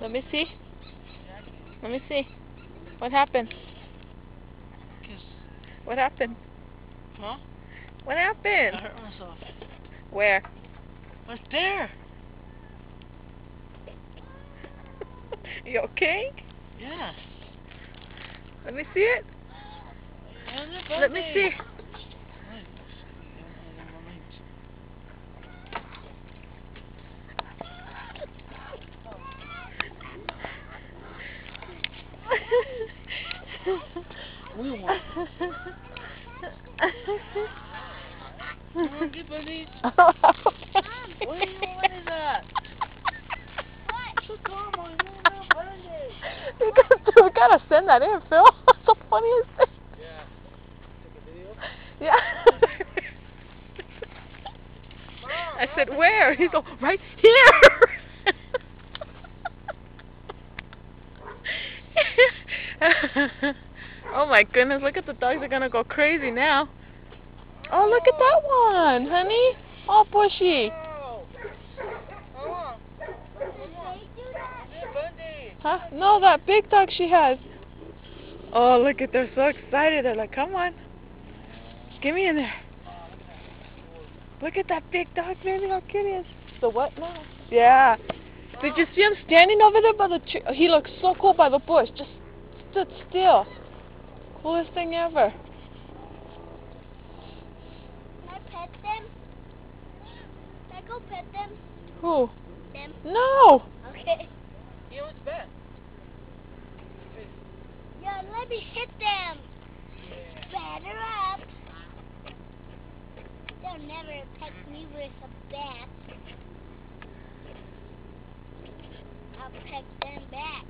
Let me see. Let me see. What happened? What happened? Huh? What happened? I hurt myself. Where? Right there. You okay? Yes. Let me see it. Let me see. We want. Mom, get bunnies. What do you want is that? So come on, you want bunnies. We gotta send that in, Phil. That's the funniest thing. Yeah. Take a video? Yeah. Mom, I said, where? He's all, right here. Oh my goodness, look at the dogs, are gonna go crazy now. Oh, look at that one, honey. All bushy. Huh? No, that big dog she has. Oh, look at, they're so excited. They're like, come on. Get me in there. Look at that big dog, baby, how cute he is. The what now? Yeah. Did you see him standing over there by the tree? He looks so cool by the bush. Just stood still. Coolest thing ever. Can I pet them? Can I go pet them? Who? Them. No. Okay. Yeah, what's that? Yeah, let me hit them. Yeah. Batter up. They'll never peck me with a bat. I'll peck them back.